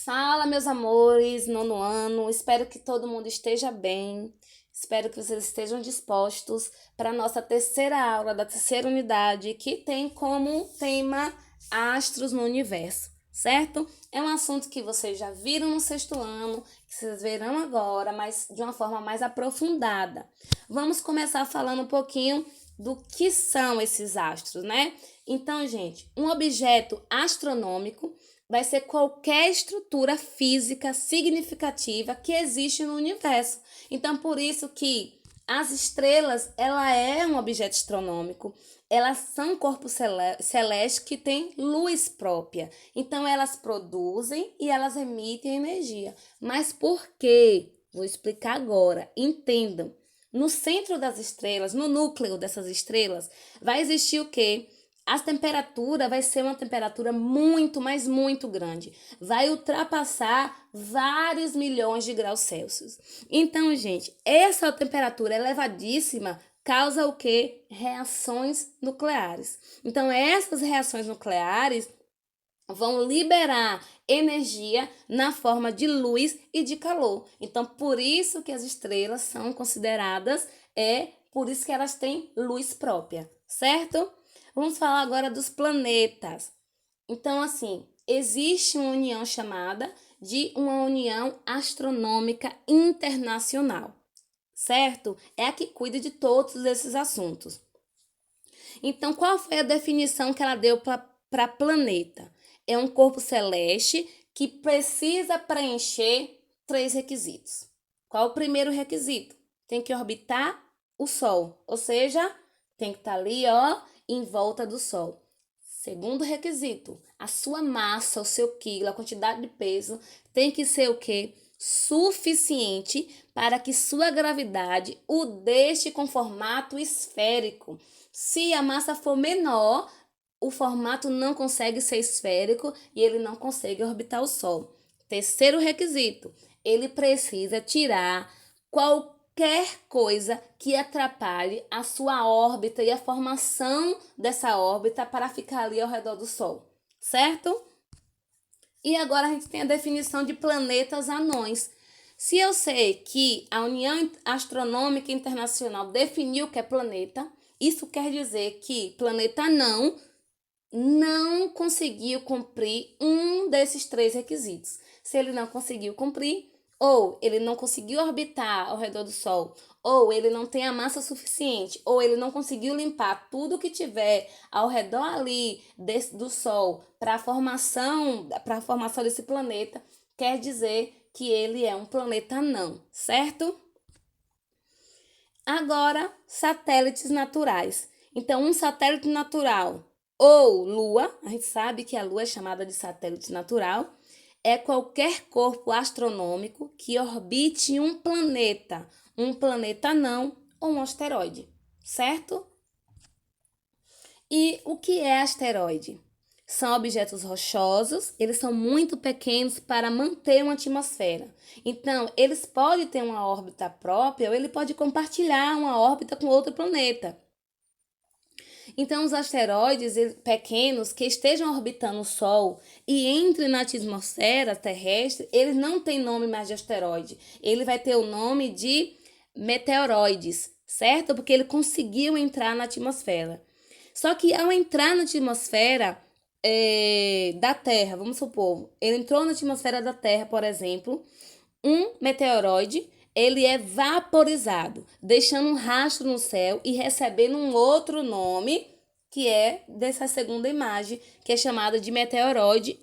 Fala, meus amores, nono ano. Espero que todo mundo esteja bem. Espero que vocês estejam dispostos para a nossa terceira aula da terceira unidade, que tem como tema astros no universo, certo? É um assunto que vocês já viram no sexto ano, que vocês verão agora, mas de uma forma mais aprofundada. Vamos começar falando um pouquinho do que são esses astros, né? Então, gente, um objeto astronômico vai ser qualquer estrutura física significativa que existe no universo. Então, por isso que as estrelas, ela é um objeto astronômico, elas são corpos celestes que têm luz própria. Então, elas produzem e elas emitem energia. Mas por quê? Vou explicar agora. Entendam. No centro das estrelas, no núcleo dessas estrelas, vai existir o quê? A temperatura vai ser uma temperatura muito, mas muito grande. Vai ultrapassar vários milhões de graus Celsius. Então, gente, essa temperatura elevadíssima causa o quê? Reações nucleares. Então, essas reações nucleares vão liberar energia na forma de luz e de calor. Então, por isso que as estrelas são consideradas, por isso que elas têm luz própria, certo? Vamos falar agora dos planetas. Então, assim, existe uma união chamada de uma União Astronômica Internacional, certo? É a que cuida de todos esses assuntos. Então, qual foi a definição que ela deu para planeta? É um corpo celeste que precisa preencher 3 requisitos. Qual o primeiro requisito? Tem que orbitar o Sol, ou seja, tem que estar ali, em volta do Sol. Segundo requisito, a sua massa, o seu quilo, a quantidade de peso tem que ser o quê? Suficiente para que sua gravidade o deixe com formato esférico. Se a massa for menor, o formato não consegue ser esférico e ele não consegue orbitar o Sol. Terceiro requisito, ele precisa tirar qualquer coisa que atrapalhe a sua órbita e a formação dessa órbita para ficar ali ao redor do Sol, certo? E agora a gente tem a definição de planetas anões. Se eu sei que a União Astronômica Internacional definiu o que é planeta, isso quer dizer que planeta anão não conseguiu cumprir um desses 3 requisitos. Se ele não conseguiu cumprir, ou ele não conseguiu orbitar ao redor do Sol, ou ele não tem a massa suficiente, ou ele não conseguiu limpar tudo que tiver ao redor ali do Sol para a formação desse planeta, quer dizer que ele é um planeta anão, certo? Agora, satélites naturais. Então, um satélite natural ou Lua, a gente sabe que a Lua é chamada de satélite natural, é qualquer corpo astronômico que orbite um planeta anão ou um asteroide, certo? E o que é asteroide? São objetos rochosos, eles são muito pequenos para manter uma atmosfera. Então, eles podem ter uma órbita própria ou ele pode compartilhar uma órbita com outro planeta. Então, os asteroides pequenos que estejam orbitando o Sol e entrem na atmosfera terrestre, eles não têm nome mais de asteroide. Ele vai ter o nome de meteoroides, certo? Porque ele conseguiu entrar na atmosfera. Só que ao entrar na atmosfera da Terra, vamos supor, ele entrou na atmosfera da Terra, por exemplo, um meteoroide, ele é vaporizado, deixando um rastro no céu e recebendo um outro nome, que é dessa segunda imagem, que é chamada de meteoroide,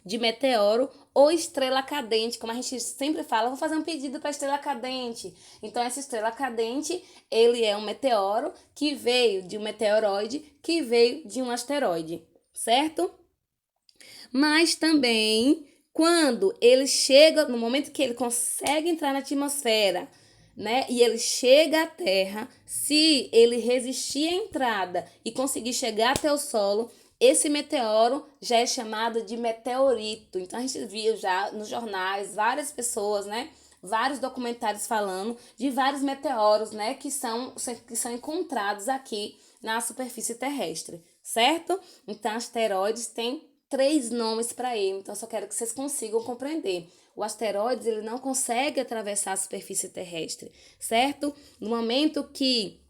de meteoro ou estrela cadente, como a gente sempre fala, vou fazer um pedido para estrela cadente. Então, essa estrela cadente, ele é um meteoro que veio de um meteoroide, que veio de um asteroide, certo? Mas também, quando ele chega, no momento que ele consegue entrar na atmosfera, né, e ele chega à Terra, se ele resistir à entrada e conseguir chegar até o solo, esse meteoro já é chamado de meteorito. Então, a gente viu já nos jornais várias pessoas, né, vários documentários falando de vários meteoros, né, que são encontrados aqui na superfície terrestre, certo? Então, asteroides têm 3 nomes para ele, então eu só quero que vocês consigam compreender. O asteroide, ele não consegue atravessar a superfície terrestre, certo? No momento que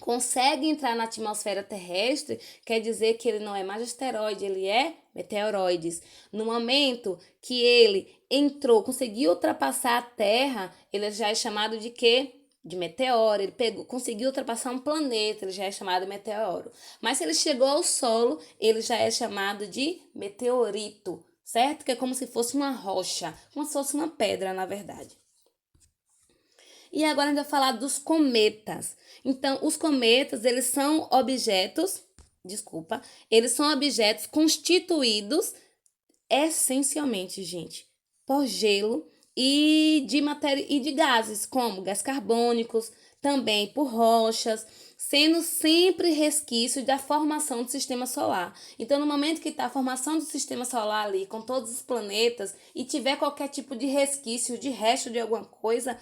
consegue entrar na atmosfera terrestre, quer dizer que ele não é mais asteroide, ele é meteoroides. No momento que ele entrou, conseguiu ultrapassar a Terra, ele já é chamado de quê? De meteoro. Ele conseguiu ultrapassar um planeta, ele já é chamado de meteoro. Mas se ele chegou ao solo, ele já é chamado de meteorito, certo? Que é como se fosse uma rocha, como se fosse uma pedra, na verdade. E agora a gente vai falar dos cometas. Então, os cometas, eles são objetos constituídos essencialmente, gente, por gelo e de matéria e de gases, como gás carbônicos, também por rochas, sendo sempre resquício da formação do sistema solar. Então, no momento que está a formação do sistema solar ali, com todos os planetas, e tiver qualquer tipo de resquício, de resto de alguma coisa,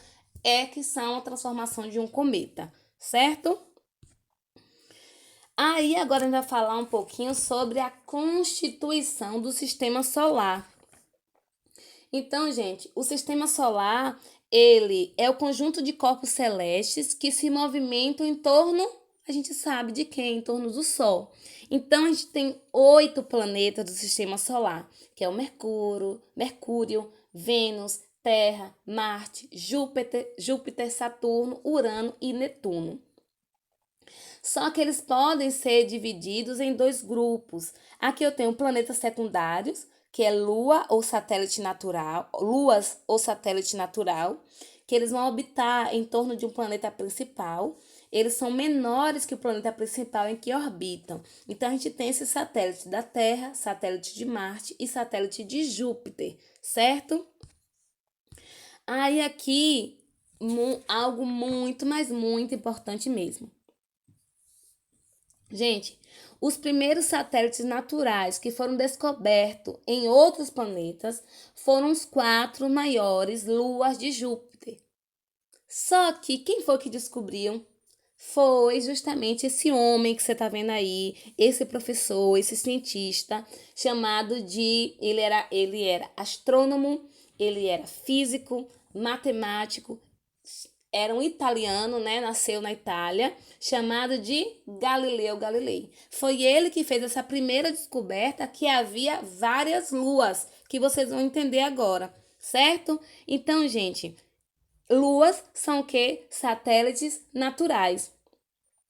é que são a transformação de um cometa, certo? Aí agora a gente vai falar um pouquinho sobre a constituição do sistema solar. Então, gente, o sistema solar, ele é o conjunto de corpos celestes que se movimentam em torno, a gente sabe de quem? Em torno do Sol. Então, a gente tem 8 planetas do sistema solar, que é o Mercúrio, Vênus, Terra, Marte, Júpiter, Saturno, Urano e Netuno. Só que eles podem ser divididos em 2 grupos. Aqui eu tenho planetas secundários, que é luas ou satélite natural, que eles vão orbitar em torno de um planeta principal. Eles são menores que o planeta principal em que orbitam. Então a gente tem esse satélite da Terra, satélite de Marte e satélite de Júpiter, certo? Aí aqui algo muito, mas muito importante mesmo. Gente, os primeiros satélites naturais que foram descobertos em outros planetas foram os 4 maiores luas de Júpiter. Só que quem foi que descobriu? Foi justamente esse homem que você está vendo aí, esse professor, esse cientista, chamado de... Ele era astrônomo, ele era físico, matemático, era um italiano, né? Nasceu na Itália, chamado de Galileu Galilei. Foi ele que fez essa primeira descoberta que havia várias luas, que vocês vão entender agora, certo? Então, gente, luas são o quê? Satélites naturais.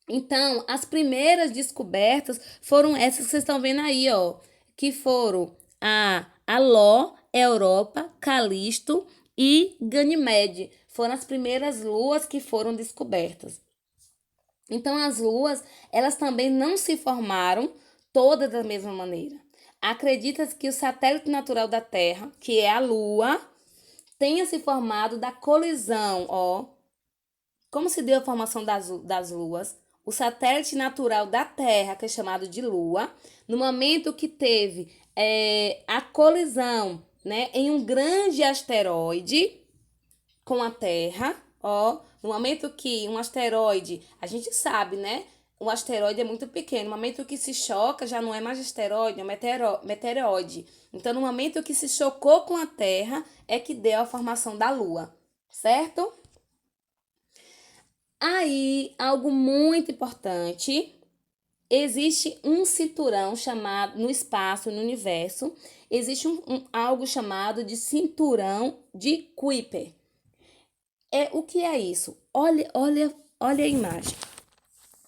Então, as primeiras descobertas foram essas que vocês estão vendo aí, ó, que foram a Ló, Europa, Calisto e Ganímede. Foram as primeiras luas que foram descobertas. Então, as luas, elas também não se formaram todas da mesma maneira. Acredita-se que o satélite natural da Terra, que é a Lua, tenha se formado da colisão, ó. Como se deu a formação das luas? O satélite natural da Terra, que é chamado de Lua, no momento que teve a colisão, né, em um grande asteroide com a Terra, ó, no momento que um asteroide, a gente sabe, né? Um asteroide é muito pequeno. No momento que se choca, já não é mais asteroide, é meteoroide. Então, no momento que se chocou com a Terra, é que deu a formação da Lua, certo? Aí, algo muito importante, existe um cinturão chamado, no espaço, no universo, existe algo chamado de cinturão de Kuiper. O que é isso? Olha a imagem.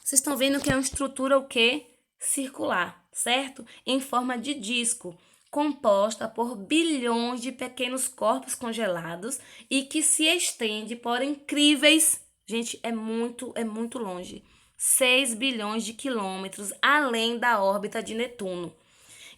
Vocês estão vendo que é uma estrutura o quê? Circular, certo? Em forma de disco, composta por bilhões de pequenos corpos congelados e que se estende por incríveis, gente, é muito longe, 6 bilhões de quilômetros além da órbita de Netuno.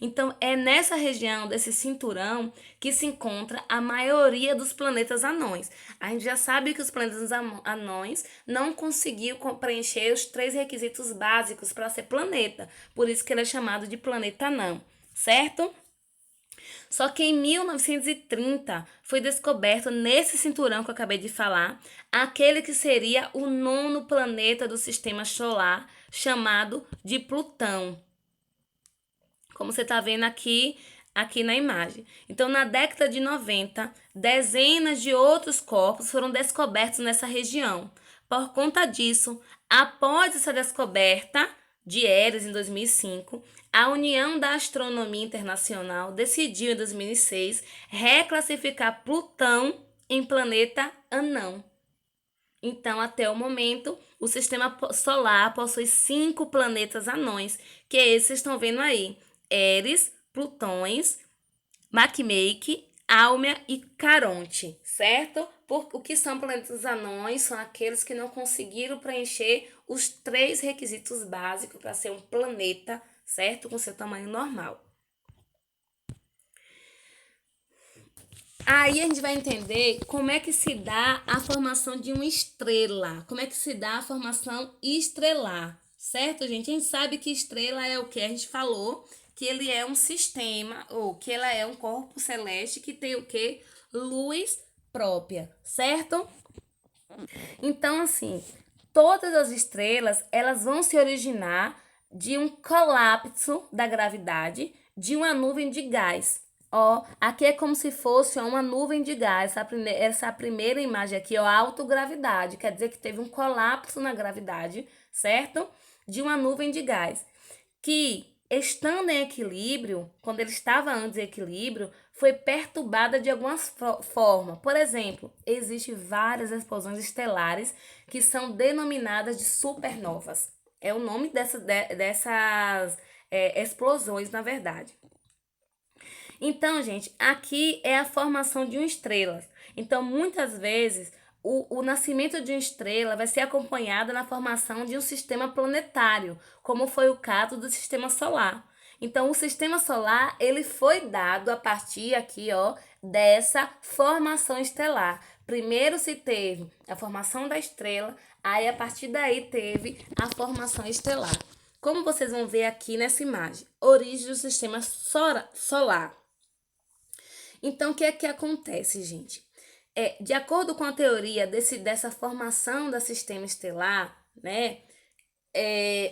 Então, é nessa região desse cinturão que se encontra a maioria dos planetas anões. A gente já sabe que os planetas anões não conseguiu preencher os 3 requisitos básicos para ser planeta. Por isso que ele é chamado de planeta anão, certo? Só que em 1930 foi descoberto nesse cinturão que eu acabei de falar, aquele que seria o 9º planeta do sistema solar, chamado de Plutão. como você está vendo aqui na imagem. Então, na década de 90, dezenas de outros corpos foram descobertos nessa região. Por conta disso, após essa descoberta de Eris em 2005, a União da Astronomia Internacional decidiu em 2006 reclassificar Plutão em planeta anão. Então, até o momento, o sistema solar possui 5 planetas anões, que esses vocês estão vendo aí: Eris, Plutões, Makemake, Almia e Caronte, certo? O que são planetas anões? São aqueles que não conseguiram preencher os 3 requisitos básicos para ser um planeta, certo? Com seu tamanho normal. Aí a gente vai entender como é que se dá a formação de uma estrela. Como é que se dá a formação estelar, certo, gente? A gente sabe que estrela é o que a gente falou, que ele é um sistema, ou que ela é um corpo celeste que tem o quê? Luz própria, certo? Então, assim, todas as estrelas, elas vão se originar de um colapso da gravidade de uma nuvem de gás. Ó, aqui é como se fosse uma nuvem de gás. Essa primeira imagem aqui, ó, autogravidade. Quer dizer que teve um colapso na gravidade, certo? De uma nuvem de gás. Que, estando em equilíbrio, quando ele estava antes em equilíbrio, foi perturbada de alguma forma. Por exemplo, existem várias explosões estelares que são denominadas de supernovas. É o nome dessas explosões, na verdade. Então, gente, aqui é a formação de uma estrela. Então, muitas vezes, o nascimento de uma estrela vai ser acompanhado na formação de um sistema planetário, como foi o caso do sistema solar. Então, o sistema solar, ele foi dado a partir aqui, ó, dessa formação estelar. Primeiro se teve a formação da estrela, aí a partir daí teve a formação estelar. Como vocês vão ver aqui nessa imagem, origem do sistema solar. Então, o que é que acontece, gente? De acordo com a teoria dessa formação do sistema estelar, né?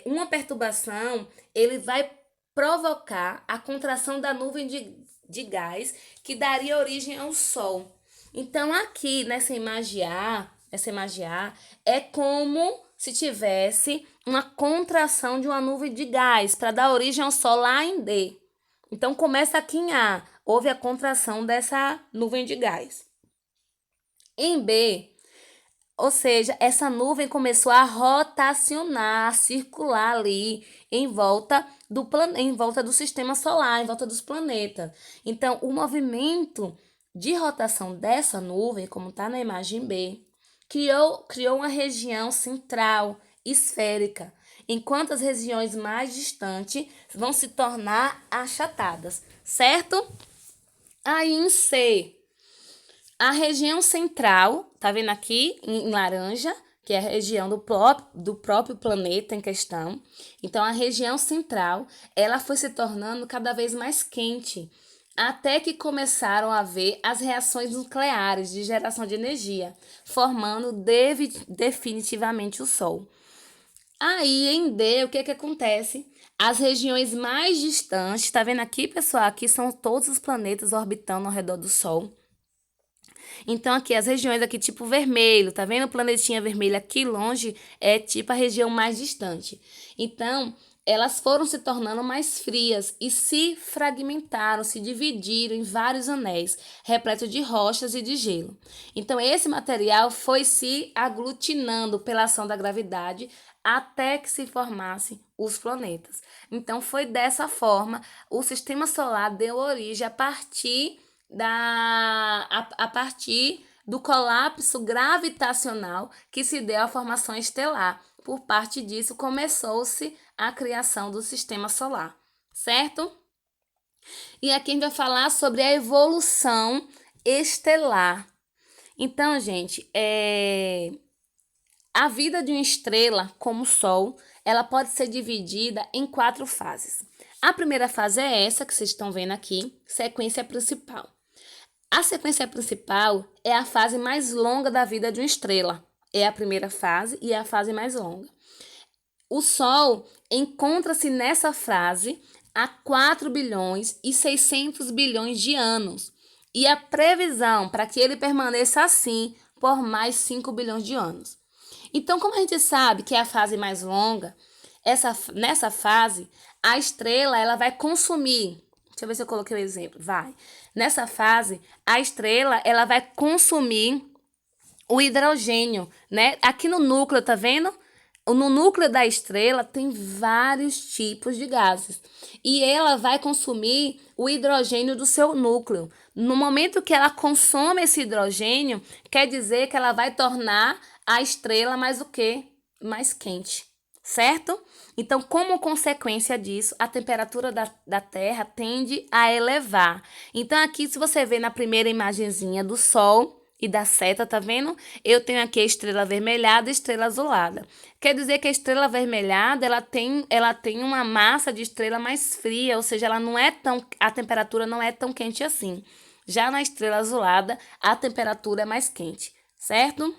Uma perturbação, ele vai provocar a contração da nuvem de gás que daria origem ao Sol. Então, aqui nessa imagem A, é como se tivesse uma contração de uma nuvem de gás para dar origem ao Sol lá em D. Então, começa aqui em A, houve a contração dessa nuvem de gás. Em B, ou seja, essa nuvem começou a rotacionar, a circular ali em volta do sistema solar, em volta dos planetas. Então, o movimento de rotação dessa nuvem, como está na imagem B, criou uma região central, esférica, enquanto as regiões mais distantes vão se tornar achatadas, certo? Aí em C, a região central, tá vendo aqui em laranja, que é a região do próprio planeta em questão. Então, a região central, ela foi se tornando cada vez mais quente, até que começaram a haver as reações nucleares de geração de energia, formando definitivamente o Sol. Aí, em D, o que acontece? As regiões mais distantes, tá vendo aqui, pessoal? Aqui são todos os planetas orbitando ao redor do Sol. Então, aqui, as regiões aqui, tipo vermelho, tá vendo o planetinha vermelho aqui longe? É tipo a região mais distante. Então, elas foram se tornando mais frias e se fragmentaram, se dividiram em vários anéis, repletos de rochas e de gelo. Então, esse material foi se aglutinando pela ação da gravidade até que se formassem os planetas. Então, foi dessa forma, o sistema solar deu origem a partir do colapso gravitacional que se deu à formação estelar. Por parte disso, começou-se a criação do sistema solar, certo? E aqui a gente vai falar sobre a evolução estelar. Então, gente, a vida de uma estrela, como o Sol, ela pode ser dividida em 4 fases. A primeira fase é essa que vocês estão vendo aqui, sequência principal. A sequência principal é a fase mais longa da vida de uma estrela. É a primeira fase e é a fase mais longa. O Sol encontra-se nessa fase há 4 bilhões e 600 bilhões de anos. E a previsão para que ele permaneça assim por mais 5 bilhões de anos. Então, como a gente sabe que é a fase mais longa, nessa fase, a estrela ela vai consumir. Deixa eu ver se eu coloquei o exemplo. Vai. Nessa fase, a estrela ela vai consumir o hidrogênio, né? Aqui no núcleo, tá vendo? No núcleo da estrela tem vários tipos de gases e ela vai consumir o hidrogênio do seu núcleo. No momento que ela consome esse hidrogênio, quer dizer que ela vai tornar a estrela mais o quê? Mais quente, certo? Então, como consequência disso, a temperatura da Terra tende a elevar. Então, aqui, se você vê na primeira imagenzinha do Sol e da seta, tá vendo? Eu tenho aqui a estrela avermelhada e a estrela azulada. Quer dizer que a estrela avermelhada, ela tem uma massa de estrela mais fria, ou seja, a temperatura não é tão quente assim. Já na estrela azulada, a temperatura é mais quente, certo?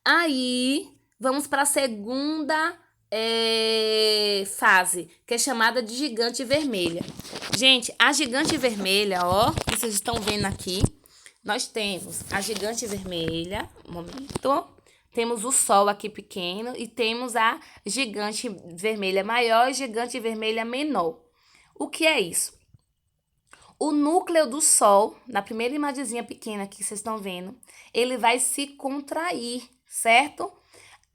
Aí, vamos para a segunda fase, que é chamada de gigante vermelha. Gente, a gigante vermelha, ó, que vocês estão vendo aqui, nós temos a gigante vermelha, um momento, temos o Sol aqui pequeno e temos a gigante vermelha maior e gigante vermelha menor. O que é isso? O núcleo do Sol, na primeira imagenzinha pequena que vocês estão vendo, ele vai se contrair, certo?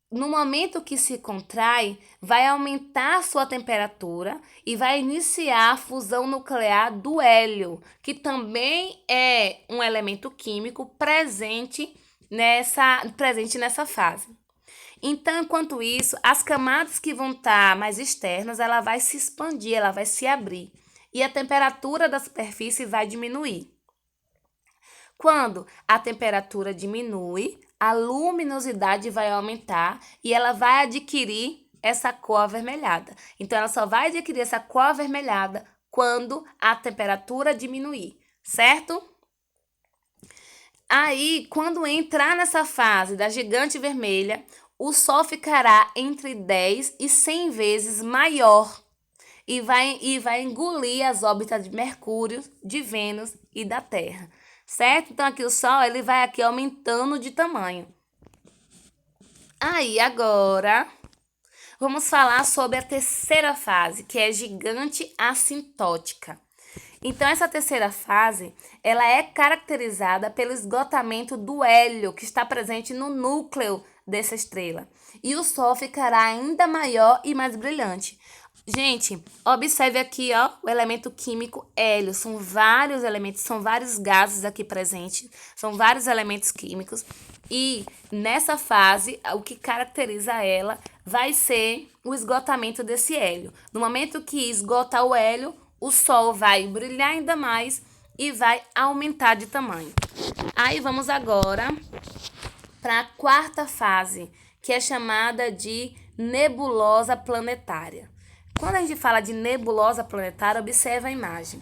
No momento que se contrai, vai aumentar a sua temperatura e vai iniciar a fusão nuclear do hélio, que também é um elemento químico presente nessa fase. Então, enquanto isso, as camadas que vão estar mais externas, ela vai se expandir, ela vai se abrir e a temperatura da superfície vai diminuir. Quando a temperatura diminui, a luminosidade vai aumentar e ela vai adquirir essa cor avermelhada. Então, ela só vai adquirir essa cor avermelhada quando a temperatura diminuir, certo? Aí, quando entrar nessa fase da gigante vermelha, o Sol ficará entre 10 e 100 vezes maior e vai engolir as órbitas de Mercúrio, de Vênus e da Terra, certo? Então, aqui o Sol ele vai aqui aumentando de tamanho. Aí, agora, vamos falar sobre a terceira fase, que é gigante assintótica. Então, essa terceira fase, ela é caracterizada pelo esgotamento do hélio que está presente no núcleo dessa estrela. E o Sol ficará ainda maior e mais brilhante. Gente, observe aqui, ó, o elemento químico hélio. São vários elementos, são vários gases aqui presentes, são vários elementos químicos. E nessa fase, o que caracteriza ela vai ser o esgotamento desse hélio. No momento que esgota o hélio, o Sol vai brilhar ainda mais e vai aumentar de tamanho. Aí vamos agora para a quarta fase, que é chamada de nebulosa planetária. Quando a gente fala de nebulosa planetária, observa a imagem.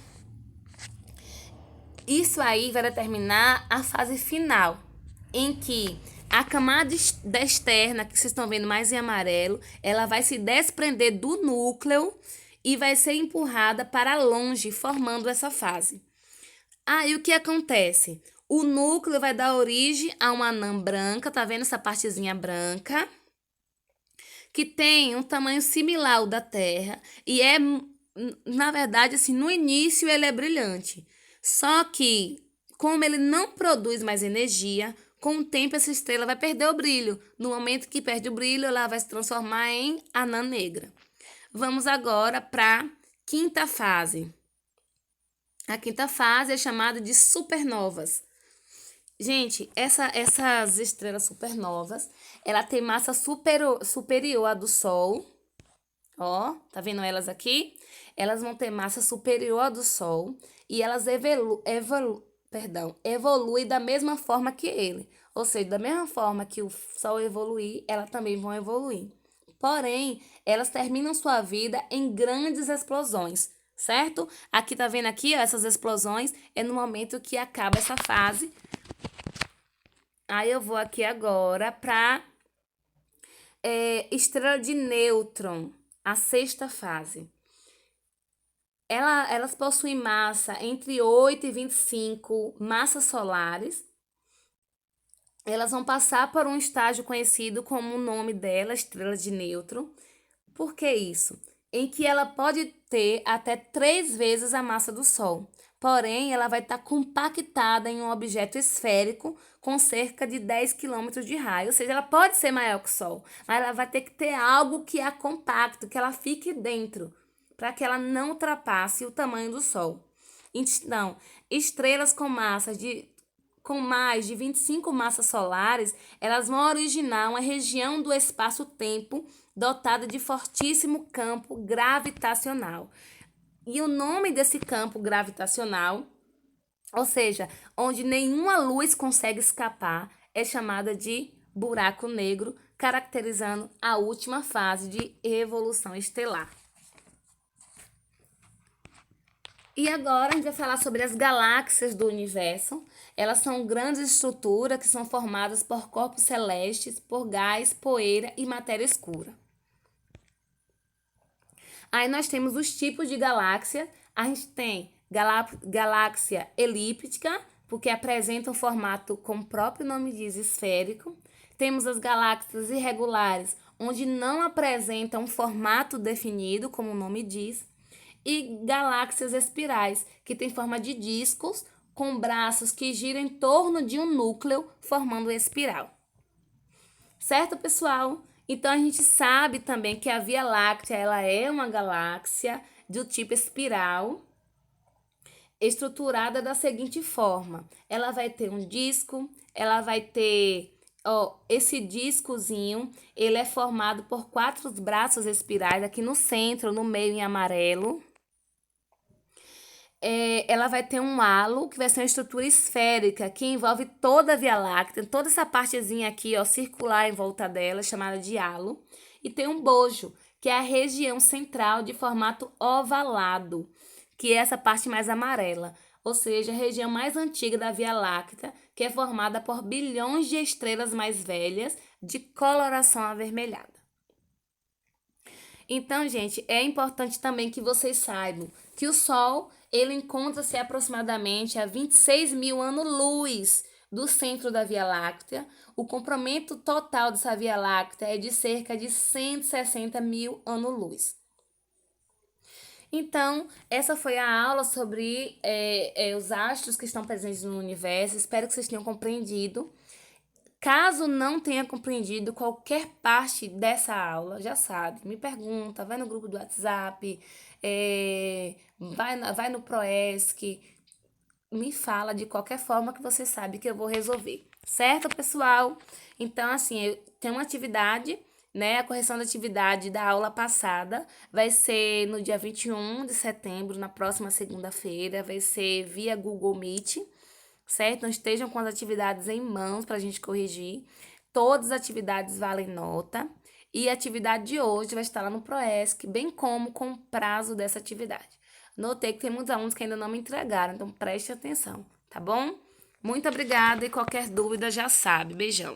Isso aí vai determinar a fase final, em que a camada externa, que vocês estão vendo mais em amarelo, ela vai se desprender do núcleo e vai ser empurrada para longe, formando essa fase. Aí o que acontece? O núcleo vai dar origem a uma anã branca, tá vendo essa partezinha branca? Que tem um tamanho similar ao da Terra e na verdade, assim, no início ele é brilhante. Só que, como ele não produz mais energia, com o tempo essa estrela vai perder o brilho. No momento que perde o brilho, ela vai se transformar em anã negra. Vamos agora para a quinta fase. A quinta fase é chamada de supernovas. Gente, essas estrelas supernovas, ela tem massa superior à do Sol. Ó, tá vendo elas aqui? Elas vão ter massa superior à do Sol e elas evoluem da mesma forma que ele. Ou seja, da mesma forma que o Sol evoluir, elas também vão evoluir. Porém, elas terminam sua vida em grandes explosões, certo? Aqui tá vendo aqui, ó, essas explosões é no momento que acaba essa fase. Aí eu vou aqui agora para estrela de nêutron, a sexta fase. Elas possuem massa entre 8 e 25 massas solares. Elas vão passar por um estágio conhecido como o nome dela, estrela de nêutron. Por que isso? Em que ela pode ter até 3 vezes a massa do Sol. Porém, ela vai estar compactada em um objeto esférico com cerca de 10 quilômetros de raio. Ou seja, ela pode ser maior que o Sol, mas ela vai ter que ter algo que a compacto, que ela fique dentro, para que ela não ultrapasse o tamanho do Sol. Então, estrelas com mais de 25 massas solares, elas vão originar uma região do espaço-tempo dotada de fortíssimo campo gravitacional. E o nome desse campo gravitacional, ou seja, onde nenhuma luz consegue escapar, é chamada de buraco negro, caracterizando a última fase de evolução estelar. E agora a gente vai falar sobre as galáxias do universo. Elas são grandes estruturas que são formadas por corpos celestes, por gás, poeira e matéria escura. Aí nós temos os tipos de galáxia. A gente tem galáxia elíptica, porque apresenta um formato, como o próprio nome diz, esférico. Temos as galáxias irregulares, onde não apresentam um formato definido, como o nome diz. E galáxias espirais, que têm forma de discos, com braços que giram em torno de um núcleo, formando uma espiral. Certo, pessoal? Então, a gente sabe também que a Via Láctea ela é uma galáxia do tipo espiral, estruturada da seguinte forma. Ela vai ter um disco, ela vai ter... esse discozinho, ele é formado por 4 braços espirais, aqui no centro, no meio em amarelo. Ela vai ter um halo, que vai ser uma estrutura esférica, que envolve toda a Via Láctea, toda essa partezinha aqui, ó, circular em volta dela, chamada de halo. E tem um bojo, que é a região central de formato ovalado, que é essa parte mais amarela, ou seja, a região mais antiga da Via Láctea, que é formada por bilhões de estrelas mais velhas de coloração avermelhada. Então, gente, é importante também que vocês saibam que o Sol, ele encontra-se aproximadamente a 26 mil anos-luz do centro da Via Láctea. O comprimento total dessa Via Láctea é de cerca de 160 mil anos-luz. Então, essa foi a aula sobre os astros que estão presentes no universo. Espero que vocês tenham compreendido. Caso não tenha compreendido qualquer parte dessa aula, já sabe, me pergunta, vai no grupo do WhatsApp, vai no Proesc, me fala de qualquer forma que você sabe que eu vou resolver. Certo, pessoal? Então, assim, tem uma atividade, né? A correção da atividade da aula passada vai ser no dia 21 de setembro, na próxima segunda-feira, vai ser via Google Meet, certo? Não estejam com as atividades em mãos para a gente corrigir. Todas as atividades valem nota. E a atividade de hoje vai estar lá no Proesc, bem como com o prazo dessa atividade. Notei que tem muitos alunos que ainda não me entregaram, então preste atenção, tá bom? Muito obrigada e qualquer dúvida já sabe. Beijão.